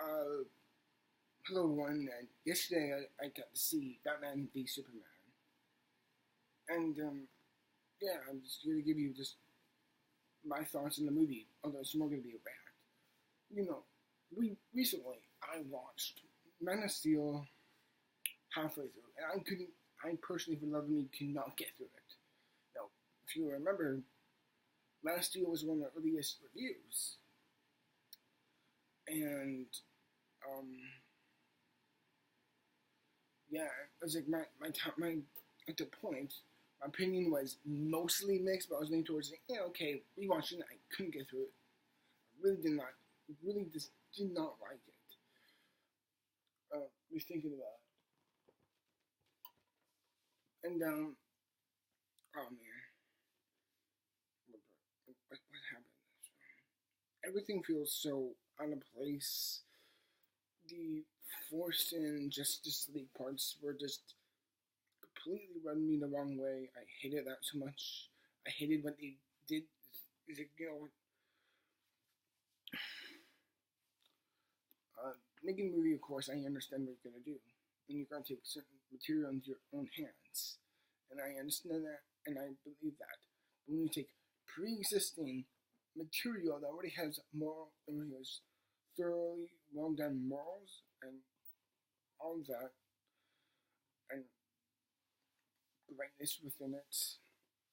Uh, Hello everyone. And yesterday I got to see Batman v Superman, and yeah, I'm just gonna give you just my thoughts on the movie. Although it's more gonna be a rant. You know, we recently I watched Man of Steel halfway through, and I couldn't. I personally, for the love of me, could not get through it. Now, if you remember, Man of Steel was one of the earliest reviews, and um, yeah, it was like my at the point, my opinion was mostly mixed, but I was leaning towards saying, yeah, okay, rewatching it, I couldn't get through it. I really just did not like it. Was thinking about it, and oh man, what happened? Everything feels so out of place. The forced in Justice League parts were just completely rubbed me the wrong way. I hated that so much. I hated what they did. Is it making a movie? Of course, I understand what you're gonna do, and you're gonna take certain material into your own hands, and I understand that, and I believe that. But when you take pre-existing material that already has already has thoroughly well done morals and all of that, and brightness within it,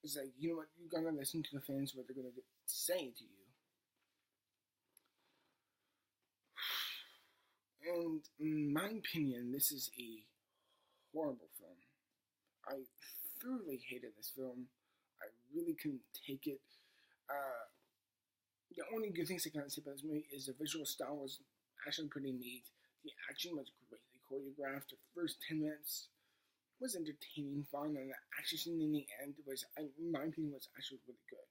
it's like, you know what, you gotta listen to the fans, what they're gonna say to you. And in my opinion, this is a horrible film. I thoroughly hated this film. I really couldn't take it. Uh, the only good things I can say about this movie is the visual style was actually pretty neat. The action was greatly choreographed. The first 10 minutes was entertaining, fun, and the action scene in the end was, in my opinion, was actually really good.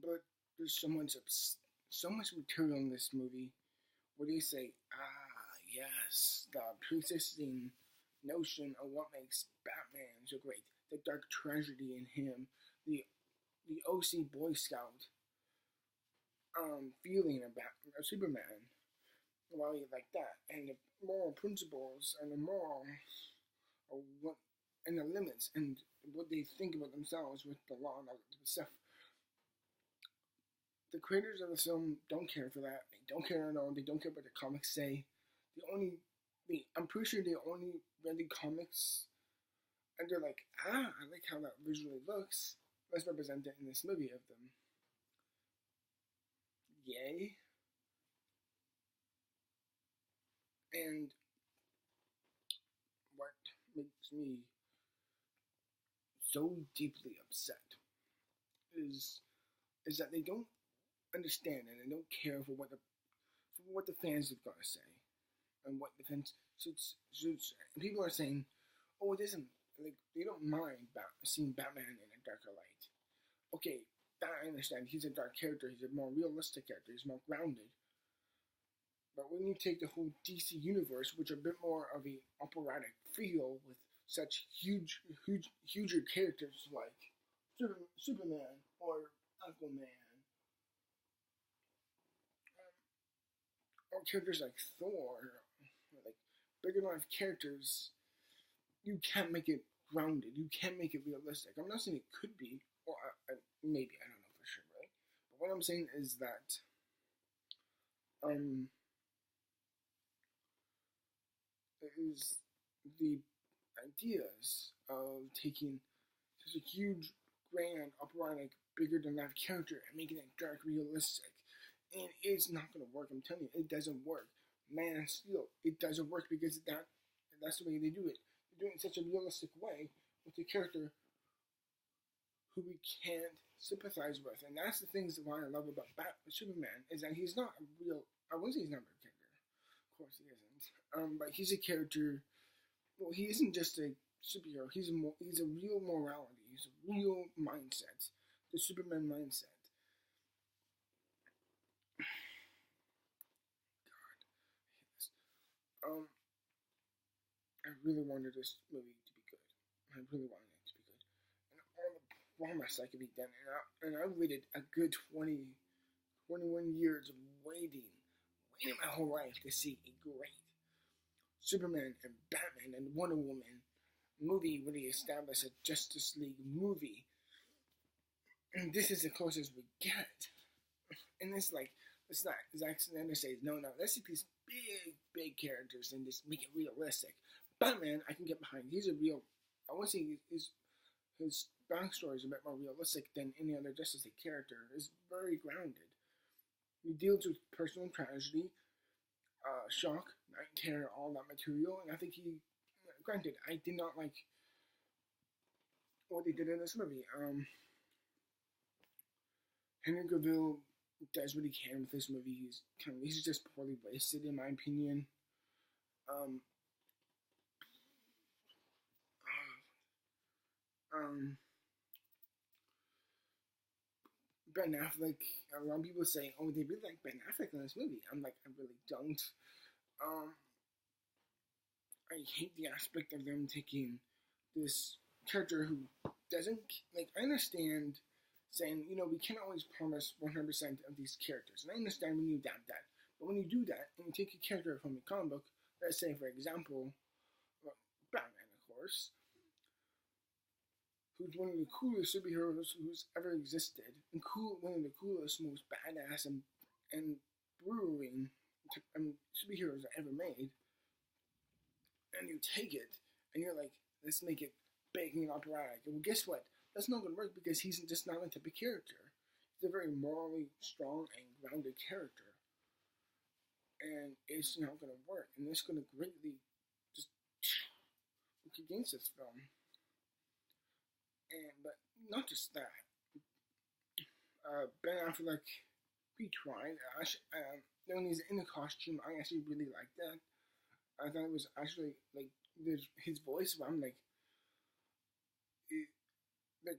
But there's so much material in this movie. What do you say? Yes, the pre-existing notion of what makes Batman so great, the dark tragedy in him, the OC Boy Scout feeling of Superman, while you like that, and the moral principles and the moral of what and the limits and what they think about themselves with the law and all that stuff. The creators of the film don't care for that. They don't care at all. They don't care what the comics say. I'm pretty sure they only read the comics, and they're like, I like how that visually looks. Let's represent it in this movie of them. Yay. And what makes me so deeply upset is that they don't understand and they don't care for what the fans are gonna say and what the fans should say. And people are saying, oh, it isn't like they don't mind seeing Batman in a darker light. Okay, that I understand. He's a dark character. He's a more realistic character. He's more grounded. But when you take the whole DC universe, which are a bit more of a operatic feel with such huger characters like Superman or Aquaman, or characters like Thor, or like bigger than life characters, you can't make it grounded. You can't make it realistic. I'm not saying it could be, or maybe, I don't know for sure, right? But what I'm saying is that is the ideas of taking such a huge, grand, operatic, bigger than life character and making it dark, realistic. And it's not gonna work. I'm telling you, it doesn't work. Man of Steel, it doesn't work because that's the way they do it. They're doing it in such a realistic way with a character who we can't sympathize with, and that's the things that I love about Superman is that he's not a real. I wouldn't say he's not a real character. Of course he isn't. But he's a character. Well, he isn't just a superhero. He's a real morality. He's a real mindset. The Superman mindset. Um, I really wanted this movie to be good. I really wanted it to be good, and all the promise I could be done. And I waited a good 20 21 years of waiting my whole life to see a great Superman and Batman and Wonder Woman movie really established a Justice League movie. And this is the closest we get. And it's like, it's not, Zack Snyder says, no, let's take these big characters and just make it realistic. Batman, I can get behind. He's a real, I want to say his backstory is a bit more realistic than any other Justice League character. It's very grounded. He deals with personal tragedy, shock, night terror, all that material, and I think he, granted, I did not like what they did in this movie. Henry Cavill does what he can with this movie. He's just poorly wasted, in my opinion. Ben Affleck, a lot of people say, oh, they really like Ben Affleck in this movie. I'm like, I really don't. I hate the aspect of them taking this character who doesn't, like, I understand saying, we can't always promise 100% of these characters, and I understand when you adapt that, but when you do that, and you take a character from a comic book, let's say, for example, Batman, of course, who's one of the coolest superheroes who's ever existed, and one of the coolest, most badass and brewing superheroes ever made, and you take it, and you're like, let's make it big and operatic. And well, guess what? That's not going to work because he's just not a type of character. He's a very morally strong and grounded character. And it's not going to work. And it's going to greatly just work against this film. But not just that. Ben Affleck, he tried. When he's in the costume, I actually really liked that. I thought it was actually, like, his voice, I'm like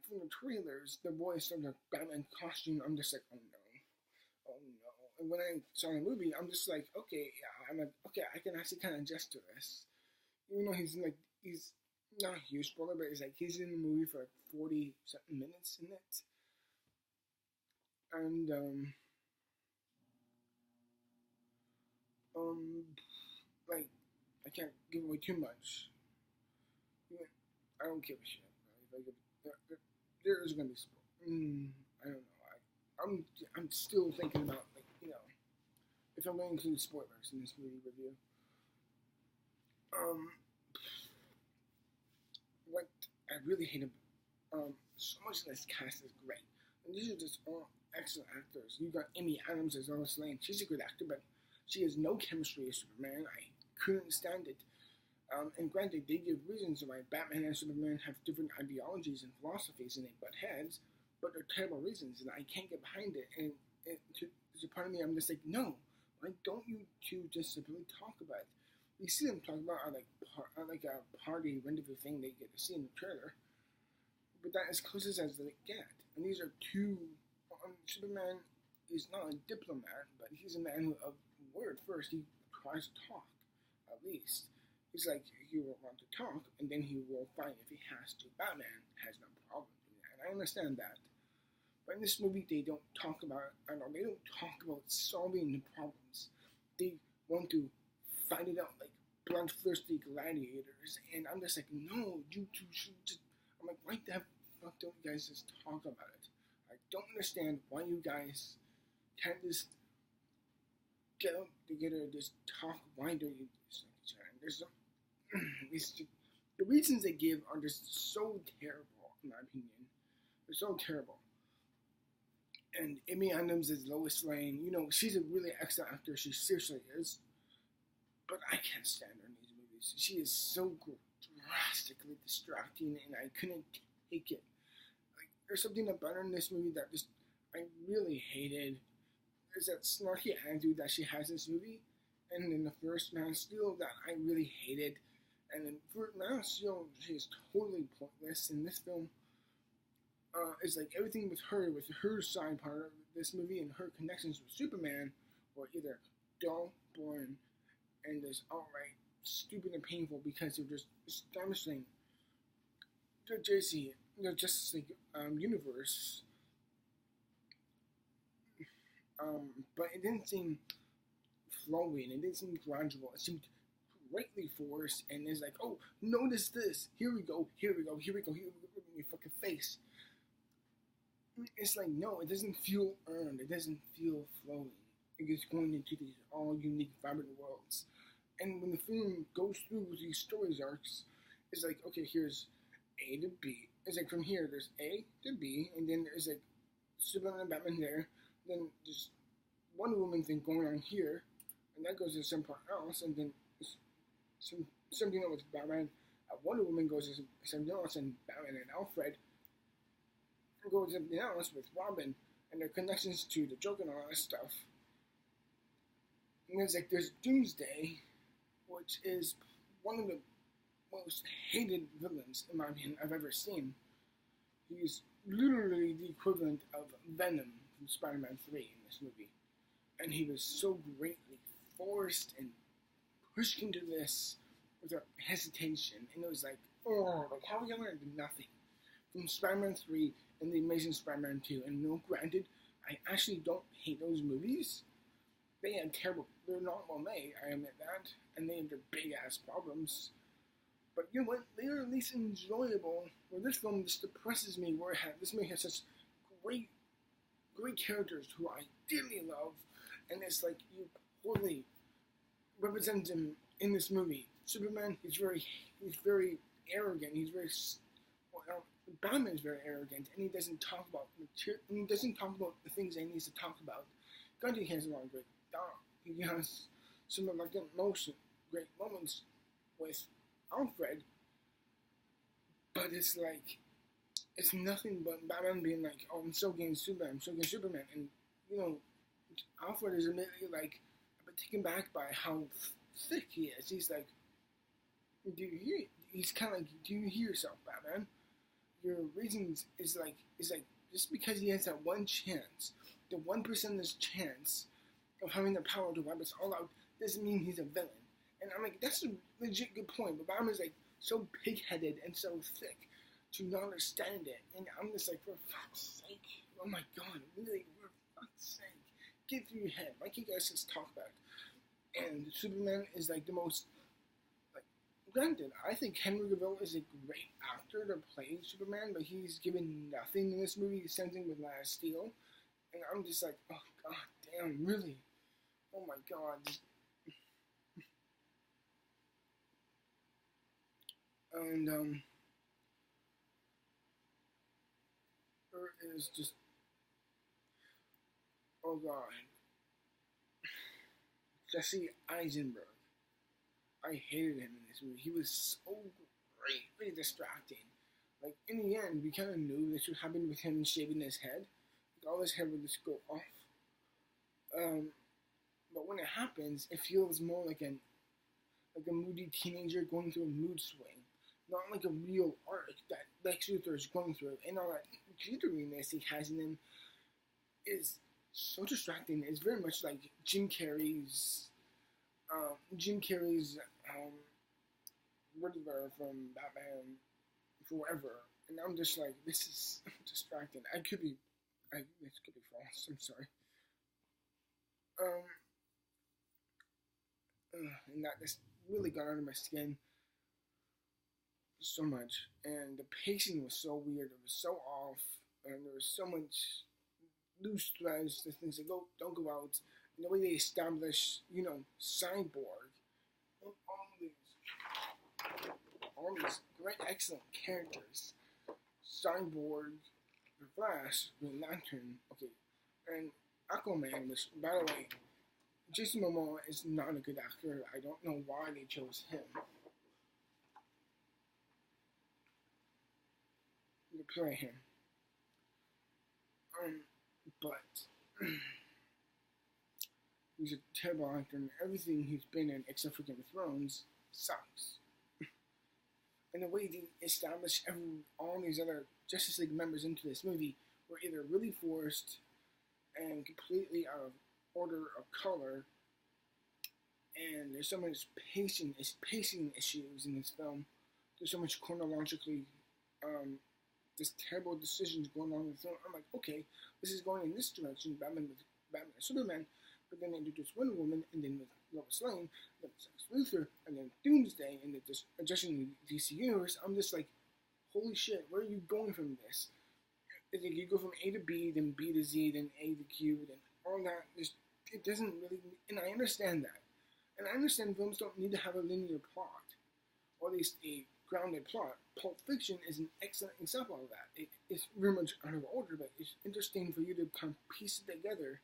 from the trailers, the voice of the Batman costume, I'm just like, oh no. And when I saw the movie, I'm just like, okay, yeah, I'm like, okay, I can actually kind of adjust to this. Even though he's not a huge spoiler, but he's in the movie for like 40 something minutes in it. And, like, I can't give away too much. I don't give a shit. There is gonna be spoilers. I don't know. I'm still thinking about, like, if I'm going to include spoilers in this movie review. What I really hate about so much of this cast is great, and these are just all excellent actors. You got Amy Adams as Lois Lane. She's a good actor, but she has no chemistry as Superman. I couldn't stand it. And granted, they give reasons why Batman and Superman have different ideologies and philosophies and they butt heads, but they're terrible reasons, and I can't get behind it. And there's a part of me, I'm just like, no, why don't you two just simply talk about it? We see them talk about like a party rendezvous thing they get to see in the trailer, but that is closest as they get. And these are two. Superman is not a diplomat, but he's a man of word first. He tries to talk, at least. He's like, he will want to talk, and then he will fight if he has to. Batman has no problem doing that, and I understand that. But in this movie, they don't talk about it at all. They don't talk about solving the problems. They want to fight it out like bloodthirsty gladiators, and I'm just like, no, you two should just... I'm like, why the fuck don't you guys just talk about it? I don't understand why you guys can't just get up together and just talk. Why don't you just there's the reasons they give are just so terrible, in my opinion. They're so terrible. And Amy Adams is Lois Lane. She's a really excellent actor. She seriously is. But I can't stand her in these movies. She is so drastically distracting, and I couldn't take it. Like, there's something about her in this movie that I really hated. There's that snarky attitude that she has in this movie. And in the first Man of Steel that I really hated. And in Man of Steel, she is totally pointless. In this film, it's like everything with her side part of this movie and her connections with Superman were either dull, boring, and just outright stupid and painful because they're just establishing the Justice League universe. But it didn't seem flowing. It didn't seem gradual. It seemed greatly forced, and it's like, oh, notice this. Here we go. Here we go. Here we go. Here we go. In your fucking face. It's like, no, it doesn't feel earned. It doesn't feel flowing. It is going into these all unique, vibrant worlds. And when the film goes through these stories arcs, it's like, okay, here's A to B. It's like from here, there's A to B, and then there's like Superman and Batman there. Then there's Wonder Woman thing going on here, and that goes to somewhere else, and then something else with Batman. Wonder Woman goes to something else, and Batman and Alfred go to something else with Robin and their connections to the Joker and all that stuff. And there's Doomsday, which is one of the most hated villains, in my opinion, I've ever seen. He's literally the equivalent of Venom from Spider-Man 3 in this movie. And he was so greatly forced and pushed into this without hesitation. And it was like, oh, like how are we gonna do nothing? From Spider-Man 3 and The Amazing Spider-Man 2. And no, granted, I actually don't hate those movies. They had they're not well made, I admit that. And they have their big ass problems. But you know what? They are at least enjoyable. Where this film just depresses me, where this movie has such great characters who I dearly love. And it's like, you poorly represent him in this movie. Superman, he's very arrogant. He's very, well, Batman is very arrogant, and he doesn't talk about the things that he needs to talk about. Gandhi has a lot of great dialogue. He has some reluctant great moments with Alfred, but it's like, it's nothing but Batman being like, oh, I'm so getting Superman, and you know, Alfred is immediately like a bit taken back by how thick he is. He's like, do you hear? He's kind of like, do you hear yourself, Batman? Your reasons is like just because he has that one chance, the 1% chance of having the power to wipe us all out, doesn't mean he's a villain. And I'm like, that's a legit good point. But Batman's like so pig-headed and so thick to not understand it. And I'm just like, for fuck's sake, oh my god, really, for fuck's sake, get through your head. Why can't you guys just talk back? And Superman is like the most, like, granted, I think Henry Cavill is a great actor to play Superman, but he's given nothing in this movie. Same thing with Man of Steel. And I'm just like, oh god damn, really? Oh my god. And there is just, oh god, Jesse Eisenberg. I hated him in this movie. He was so greatly distracting. Like, in the end, we kind of knew this would happen with him shaving his head. Like, all his hair would just go off. But when it happens, it feels more like a moody teenager going through a mood swing. Not like a real arc that Lex Luthor is going through. And all that jitteriness he has in him is so distracting. It's very much like Jim Carrey's Riddler from Batman Forever. And I'm just like, this is distracting. This could be false. I'm sorry. And that just really got under my skin so much. And the pacing was so weird. It was so off. And there was so much loose threads, the things that don't go out. And the way they establish, you know, Cyborg. And all these great, excellent characters. Cyborg, The Flash, Green Lantern, okay, and Aquaman, which, by the way, Jason Momoa is not a good actor. I don't know why they chose him to play him. But he's a terrible actor, and everything he's been in, except for Game of Thrones, sucks. And the way they establish all these other Justice League members into this movie were either really forced and completely out of order of color, and there's so much pacing issues in this film. There's so much chronologically just terrible decisions going on in the film. I'm like, okay, this is going in this direction. Batman with Batman and Superman, but then they introduced Wonder Woman, and then with Lois Lane, then Lex Luthor, and then Doomsday, and then just adjusting the DC universe. I'm just like, holy shit, where are you going from this? It's like you go from A to B, then B to Z, then A to Q, then all that. Just, it doesn't really, and I understand that. And I understand films don't need to have a linear plot, or at least a grounded plot. Pulp Fiction is an excellent example of that. It's very much out of order, but it's interesting for you to kind of piece it together.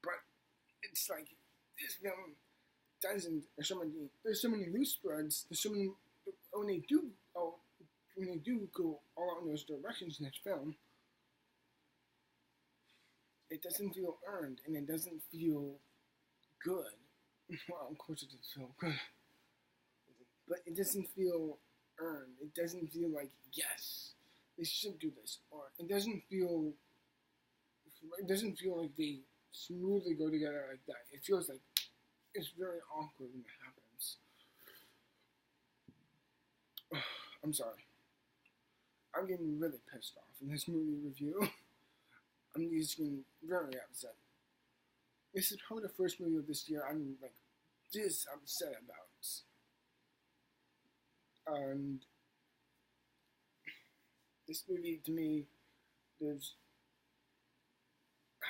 But it's like this film doesn't. There's so many loose threads. There's so many when they do go all out in those directions in this film. It doesn't feel earned, and it doesn't feel good. Well, of course it doesn't feel good, but it doesn't feel earned. It doesn't feel like, yes, they should do this, or it doesn't feel like they smoothly go together like that. It feels like it's very awkward when it happens. I'm sorry. I'm getting really pissed off in this movie review. I'm just getting very upset. This is probably the first movie of this year I'm like this upset about. And this movie, to me,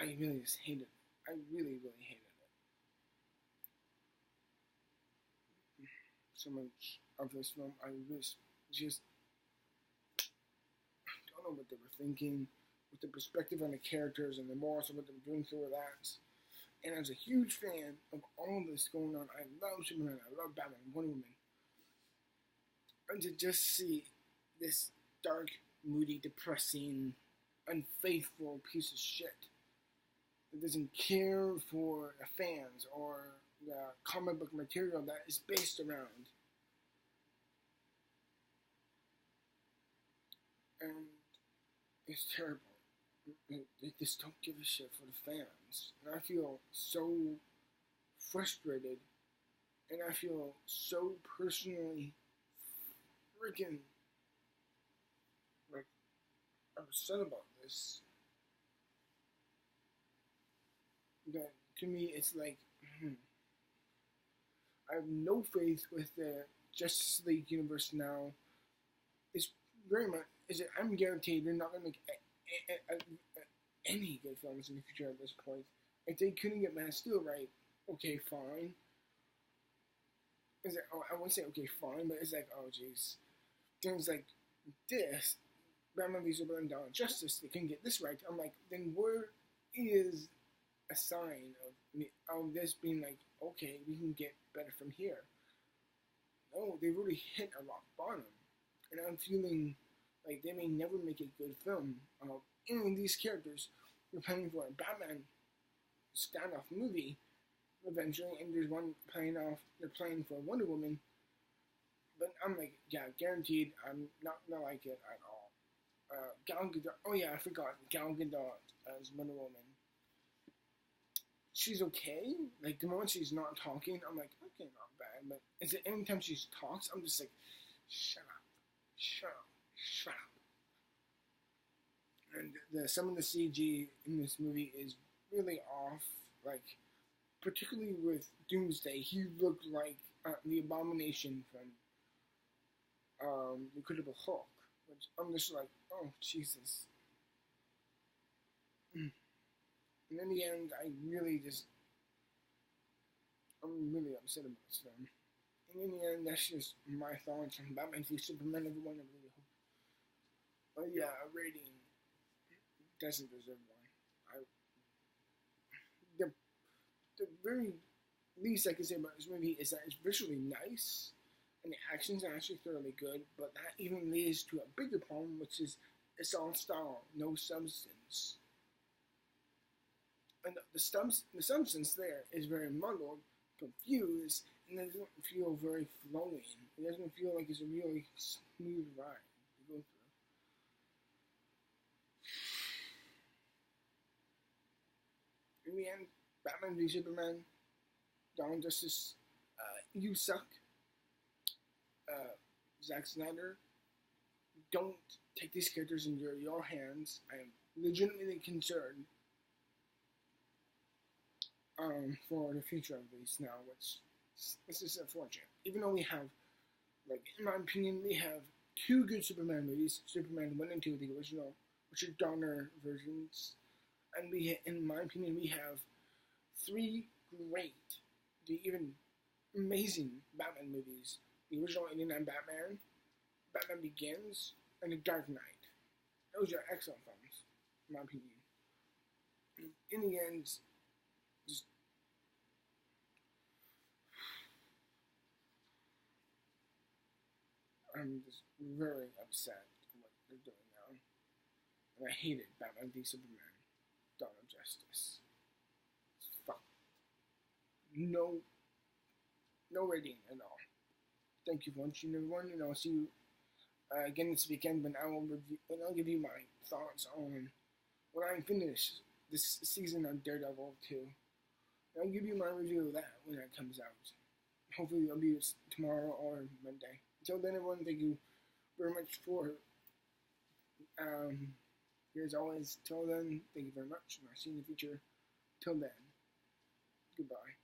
I really just hated it. I really, really hated it. So much of this film, I just don't know what they were thinking, with the perspective on the characters and the morals of what they were doing through that. And as a huge fan of all this going on, I love Superman, I love Batman, Wonder Woman. And to just see this dark, moody, depressing, unfaithful piece of shit that doesn't care for the fans or the comic book material that is based around. And it's terrible. They just don't give a shit for the fans. And I feel so frustrated. And I feel so personally freaking like upset about this. That to me it's like I have no faith with the Justice League universe now. It's very much I'm guaranteed they're not gonna make any good films in the future at this point. If they couldn't get Man of Steel right, okay, fine. I won't say okay, fine, but it's like, oh jeez. Things like this, Batman v Superman: Dawn of Justice, they couldn't get this right. I'm like, then where is a sign of this being like, okay, we can get better from here? No, they really hit a rock bottom. And I'm feeling like they may never make a good film of any of these characters. We're planning for a Batman standoff movie eventually, and there's one they're playing for Wonder Woman. But I'm like, yeah, guaranteed, I'm not gonna like it at all. Gal Gadot, oh yeah, I forgot, Gal Gadot as Wonder Woman. She's okay. Like, the moment she's not talking, I'm like, okay, not bad. But anytime she talks, I'm just like, shut up, shut up, shut up. And some of the CG in this movie is really off. Like, particularly with Doomsday, he looked like the Abomination from The Incredible Hulk. Which I'm just like, oh, Jesus. And in the end, I'm really upset about this film. And in the end, that's just my thoughts on Batman v Superman. Everyone, I really hope. But yeah, a rating doesn't deserve one. The very least I can say about this movie is that it's visually nice, and the actions are actually thoroughly good, but that even leads to a bigger problem, which is it's all style, no substance. And the substance there is very muddled, confused, and it doesn't feel very flowing. It doesn't feel like it's a really smooth ride to go through. In the end, Batman v Superman, Dawn of Justice, you suck. Zack Snyder, don't take these characters into your hands. I am legitimately concerned for the future of these now, which this is unfortunate. Even though we have, like, in my opinion, we have two good Superman movies, Superman 1 and 2, the original Richard Donner versions, and in my opinion, we have three great, even amazing Batman movies. The original '89 Batman, Batman Begins, and The Dark Knight. Those are excellent films, in my opinion. In the end, just I'm just very upset at what they're doing now. And I hated Batman v Superman, Dawn of Justice. It's fuck. No rating at all. Thank you for watching, everyone, and I'll see you again this weekend when I'll give you my thoughts on when I finish this season of Daredevil 2. And I'll give you my review of that when it comes out. Hopefully it'll be tomorrow or Monday. Until then, everyone, thank you very much for here as always. Till then, thank you very much, and I'll see you in the future. Till then, goodbye.